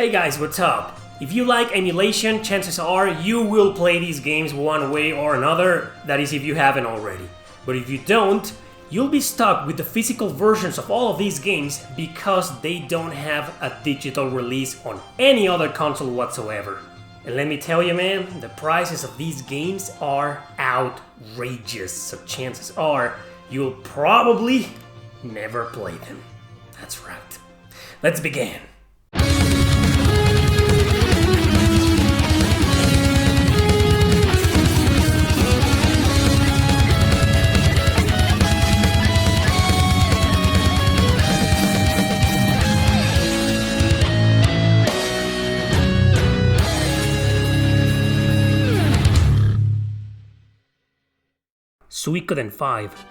Hey guys, what's up? If you like emulation, chances are you will play these games one way or another, that is if you haven't already. But if you don't, you'll be stuck with the physical versions of all of these games because they don't have a digital release on any other console whatsoever. And let me tell you man, the prices of these games are outrageous, so chances are you'll probably never play them. That's right. Let's begin. Suica 5.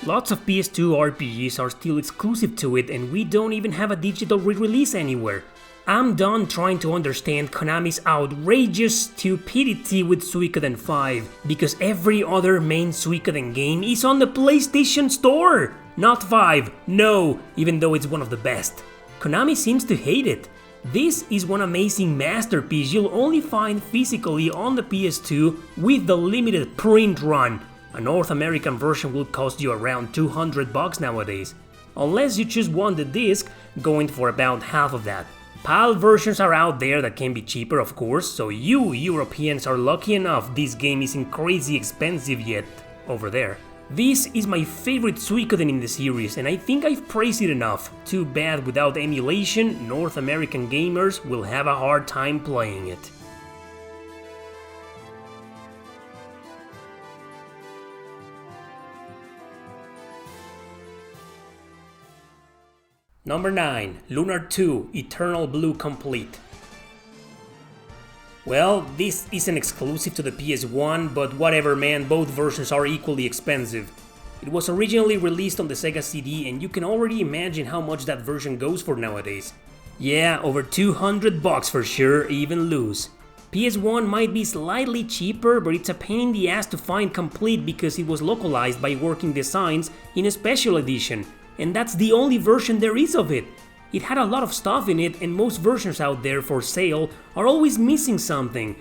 Lots of PS2 RPGs are still exclusive to it and we don't even have a digital re-release anywhere. I'm done trying to understand Konami's outrageous stupidity with Suica 5 because every other main Suica game is on the PlayStation Store! Not 5, no, even though it's one of the best. Konami seems to hate it. This is one amazing masterpiece you'll only find physically on the PS2 with the limited print run. A North American version will cost you around $200 nowadays. Unless you just want the disc, going for about half of that. PAL versions are out there that can be cheaper of course, so you Europeans are lucky enough this game isn't crazy expensive yet over there. This is my favorite Suicoden in the series and I think I've praised it enough. Too bad without emulation, North American gamers will have a hard time playing it. Number 9. Lunar II Eternal Blue Complete. Well, this isn't exclusive to the PS1, but whatever man, both versions are equally expensive. It was originally released on the Sega CD and you can already imagine how much that version goes for nowadays. Yeah, over $200 for sure, even loose. PS1 might be slightly cheaper, but it's a pain in the ass to find complete because it was localized by Working Designs in a special edition, and that's the only version there is of it. It had a lot of stuff in it and most versions out there for sale are always missing something.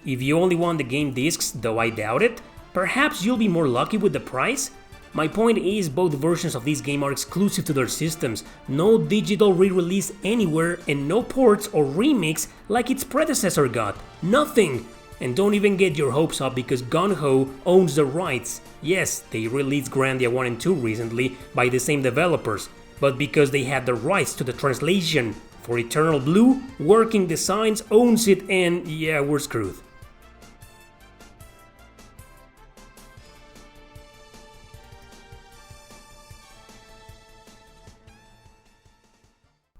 If you only want the game discs, though I doubt it, perhaps you'll be more lucky with the price? My point is both versions of this game are exclusive to their systems, no digital re-release anywhere and no ports or remix like its predecessor got. Nothing! And don't even get your hopes up because Gung-Ho owns the rights. Yes, they released Grandia 1 and 2 recently by the same developers. But because they had the rights to the translation. For Eternal Blue, Working Designs owns it and yeah, we're screwed.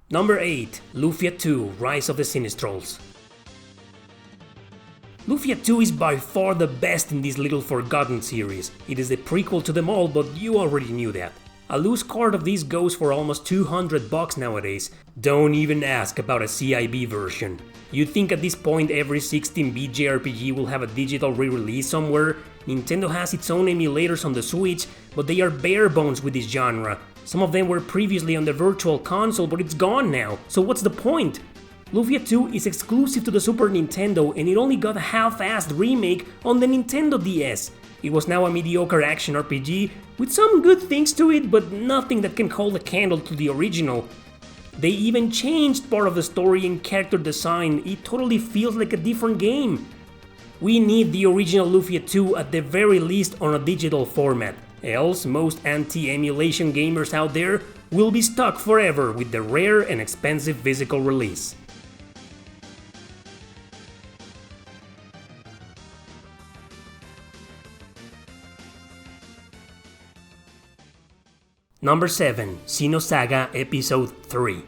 Number 8. Luvia II Rise of the Sinistrals. Luvia II is by far the best in this little forgotten series. It is the prequel to them all, but you already knew that. A loose card of this goes for almost $200 nowadays. Don't even ask about a CIB version. You'd think at this point every 16-bit JRPG will have a digital re-release somewhere. Nintendo has its own emulators on the Switch, but they are bare bones with this genre. Some of them were previously on the Virtual Console, but it's gone now, so what's the point? Luvia II is exclusive to the Super Nintendo and it only got a half-assed remake on the Nintendo DS. It was now a mediocre action RPG with some good things to it, but nothing that can hold a candle to the original. They even changed part of the story and character design, it totally feels like a different game. We need the original Luvia II at the very least on a digital format, else most anti-emulation gamers out there will be stuck forever with the rare and expensive physical release. Number 7. Saga Episode 3.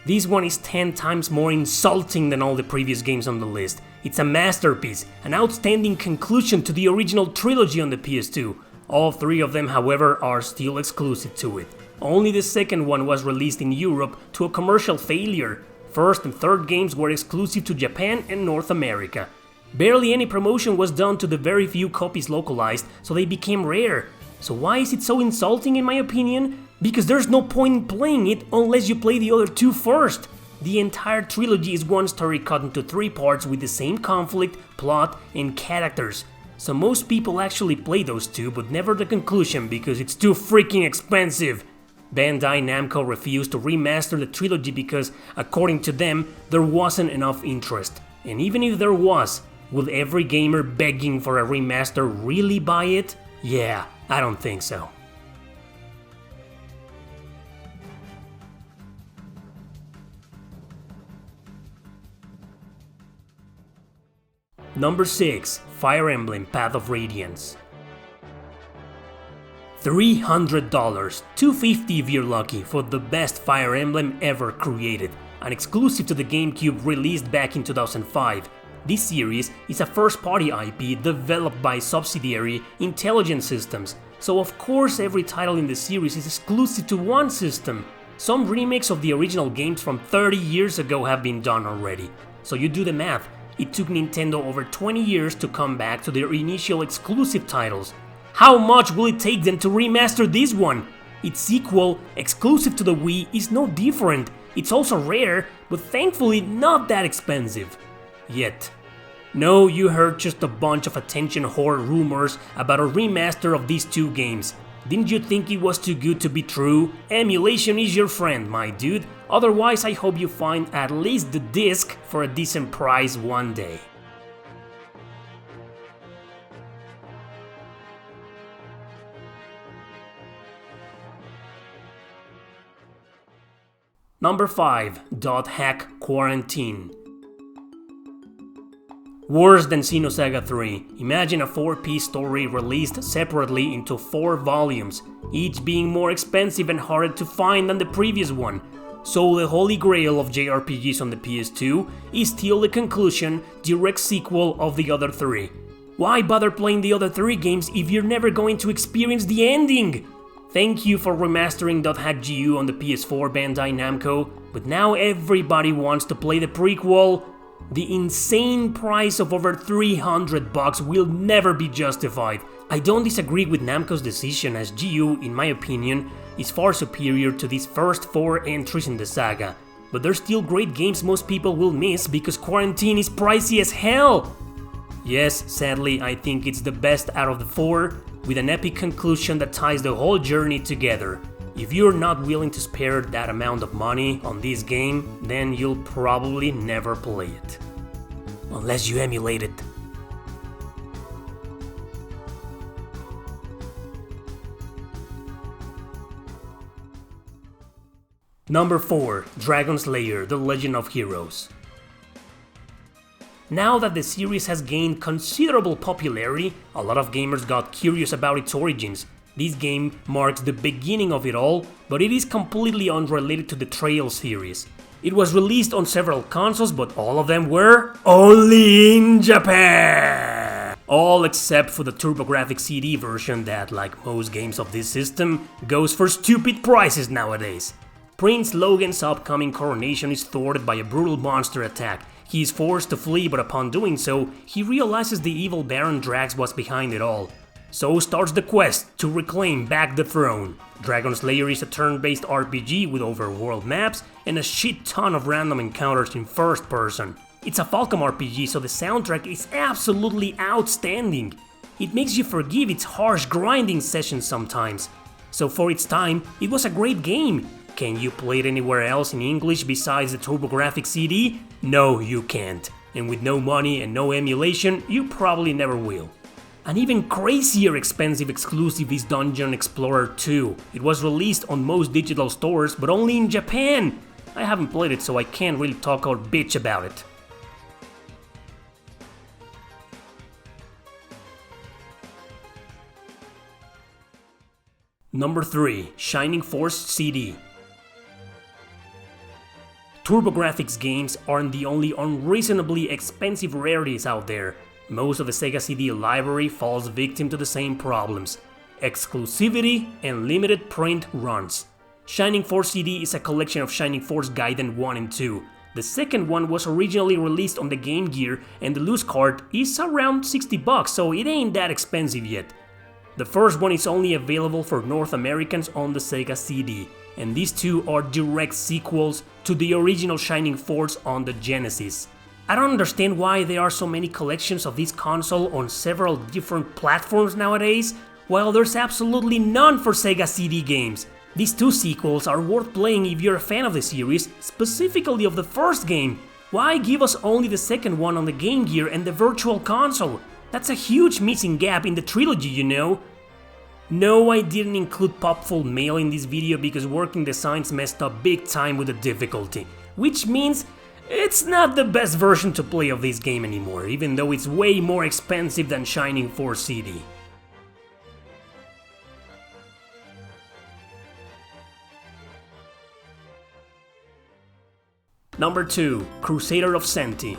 This one is 10 times more insulting than all the previous games on the list. It's a masterpiece, an outstanding conclusion to the original trilogy on the PS2. All three of them, however, are still exclusive to it. Only the second one was released in Europe to a commercial failure. First and third games were exclusive to Japan and North America. Barely any promotion was done to the very few copies localized, so they became rare. So why is it so insulting in my opinion? Because there's no point in playing it unless you play the other two first. The entire trilogy is one story cut into 3 parts with the same conflict, plot, and characters. So most people actually play those two, but never the conclusion because it's too freaking expensive. Bandai Namco refused to remaster the trilogy because, according to them, there wasn't enough interest. And even if there was, will every gamer begging for a remaster really buy it? Yeah, I don't think so. Number 6. Fire Emblem Path of Radiance. $300, $250 if you're lucky, for the best Fire Emblem ever created, an exclusive to the GameCube released back in 2005. This series is a first-party IP developed by subsidiary Intelligent Systems, so of course every title in the series is exclusive to one system. Some remakes of the original games from 30 years ago have been done already, so you do the math. It took Nintendo over 20 years to come back to their initial exclusive titles. How much will it take them to remaster this one? Its sequel, exclusive to the Wii, is no different. It's also rare, but thankfully not that expensive. Yet. No, you heard just a bunch of attention whore rumors about a remaster of these two games. Didn't you think it was too good to be true? Emulation is your friend, my dude. Otherwise, I hope you find at least the disc for a decent price one day. Number 5. .hack Quarantine. Worse than Saga 3. Imagine a 4-piece story released separately into 4 volumes, each being more expensive and harder to find than the previous one. So the holy grail of JRPGs on the PS2 is still the conclusion, direct sequel of the other 3. Why bother playing the other 3 games if you're never going to experience the ending? Thank you for remastering .hack GU on the PS4, Bandai Namco, but now everybody wants to play the prequel. The insane price of over $300 will never be justified. I don't disagree with Namco's decision, as GU, in my opinion, is far superior to these first 4 entries in the saga. But they're still great games most people will miss because Quarantine is pricey as hell! Yes, sadly, I think it's the best out of the 4, with an epic conclusion that ties the whole journey together. If you're not willing to spare that amount of money on this game, then you'll probably never play it. Unless you emulate it. Number 4. Dragon Slayer: The Legend of Heroes. Now that the series has gained considerable popularity, a lot of gamers got curious about its origins. This game marks the beginning of it all, but it is completely unrelated to the Trail series. It was released on several consoles, but all of them were only in Japan! All except for the TurboGrafx CD version that, like most games of this system, goes for stupid prices nowadays. Prince Logan's upcoming coronation is thwarted by a brutal monster attack. He is forced to flee, but upon doing so, he realizes the evil Baron Drax was behind it all. So starts the quest to reclaim back the throne. Dragon Slayer is a turn-based RPG with overworld maps and a shit ton of random encounters in first person. It's a Falcom RPG, so the soundtrack is absolutely outstanding. It makes you forgive its harsh grinding sessions sometimes. So for its time, it was a great game. Can you play it anywhere else in English besides the TurboGrafx CD? No, you can't. And with no money and no emulation, you probably never will. An even crazier expensive exclusive is Dungeon Explorer 2. It was released on most digital stores, but only in Japan. I haven't played it, so I can't really talk or bitch about it. Number 3. Shining Force CD. TurboGrafx games aren't the only unreasonably expensive rarities out there. Most of the Sega CD library falls victim to the same problems: exclusivity and limited print runs. Shining Force CD is a collection of Shining Force Gaiden 1 and 2. The second one was originally released on the Game Gear, and the loose card is around $60, so it ain't that expensive yet. The first one is only available for North Americans on the Sega CD, and these two are direct sequels to the original Shining Force on the Genesis. I don't understand why there are so many collections of this console on several different platforms nowadays, while there's absolutely none for Sega CD games. These two sequels are worth playing if you're a fan of the series, specifically of the first game. Why give us only the second one on the Game Gear and the Virtual Console? That's a huge missing gap in the trilogy, you know? No, I didn't include Popful Mail in this video because Working Designs messed up big time with the difficulty, which means it's not the best version to play of this game anymore, even though it's way more expensive than Shining Force CD. Number 2. Crusader of Smite.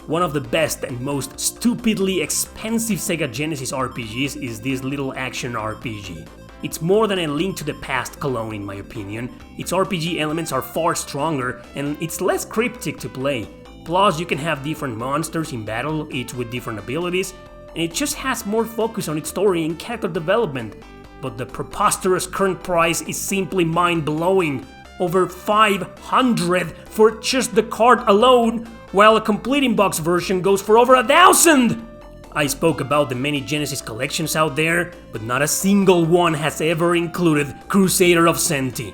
One of the best and most stupidly expensive Sega Genesis RPGs is this little action RPG. It's more than a Link to the Past clone in my opinion. Its RPG elements are far stronger and it's less cryptic to play. Plus you can have different monsters in battle, each with different abilities, and it just has more focus on its story and character development. But the preposterous current price is simply mind-blowing. Over $500 for just the card alone, while a complete in-box version goes for over $1,000! I spoke about the many Genesis collections out there, but not a single one has ever included Crusader of Smite.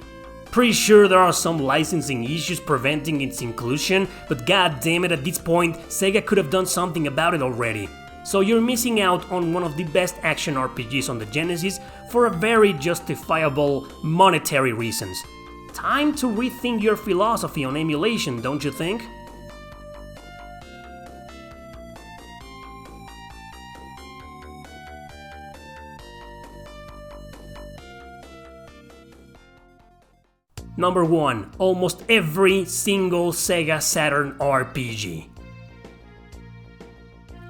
Pretty sure there are some licensing issues preventing its inclusion, but god damn it, at this point, Sega could have done something about it already. So you're missing out on one of the best action RPGs on the Genesis for a very justifiable monetary reasons. Time to rethink your philosophy on emulation, don't you think? Number 1. Almost every single Sega Saturn RPG.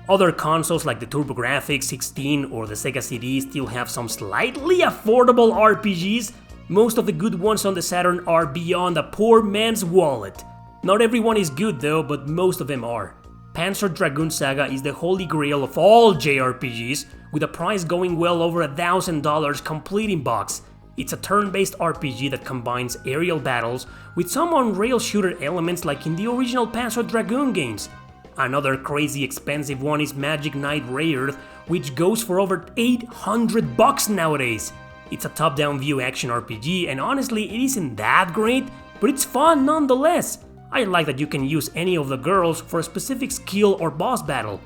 Other consoles like the TurboGrafx-16 or the Sega CD still have some slightly affordable RPGs. Most of the good ones on the Saturn are beyond a poor man's wallet. Not everyone is good though, but most of them are. Panzer Dragoon Saga is the holy grail of all JRPGs, with a price going well over $1,000 complete in box. It's a turn-based RPG that combines aerial battles with some on-rail shooter elements like in the original Panzer Dragoon games. Another crazy expensive one is Magic Knight Rayearth, which goes for over $800 nowadays. It's a top-down view action RPG, and honestly it isn't that great, but it's fun nonetheless. I like that you can use any of the girls for a specific skill or boss battle.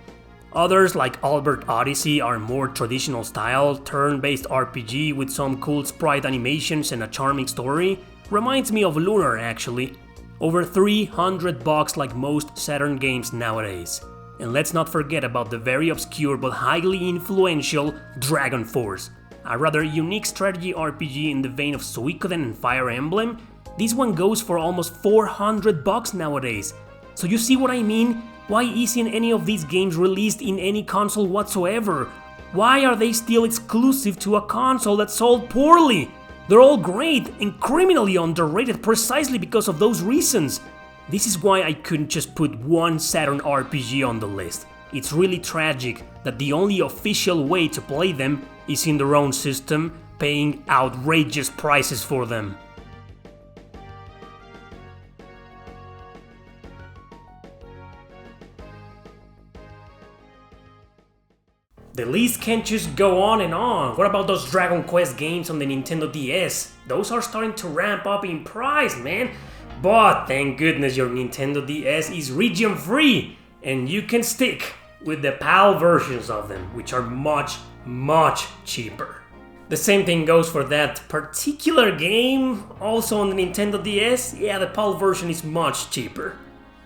Others like Albert Odyssey are more traditional style, turn-based RPG with some cool sprite animations and a charming story. Reminds me of Lunar actually. Over $300 like most Saturn games nowadays. And let's not forget about the very obscure but highly influential Dragon Force. A rather unique strategy RPG in the vein of Suica and Fire Emblem. This one goes for almost $400 nowadays. So you see what I mean? Why isn't any of these games released in any console whatsoever? Why are they still exclusive to a console that sold poorly? They're all great and criminally underrated precisely because of those reasons. This is why I couldn't just put one Saturn RPG on the list. It's really tragic that the only official way to play them is in their own system, paying outrageous prices for them. The list can't just go on and on. What about those Dragon Quest games on the Nintendo DS? Those are starting to ramp up in price, man. But thank goodness your Nintendo DS is region free, and you can stick with the PAL versions of them, which are much cheaper. The same thing goes for that particular game, also on the Nintendo DS. Yeah, the PAL version is much cheaper.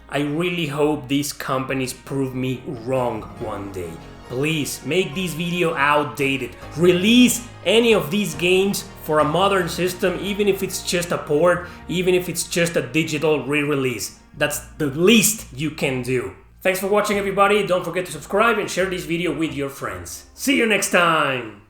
I really hope these companies prove me wrong one day. Please make this video outdated. Release any of these games for a modern system, even if it's just a port, even if it's just a digital re-release. That's the least you can do. Thanks for watching everybody. Don't forget to subscribe and share this video with your friends. See you next time!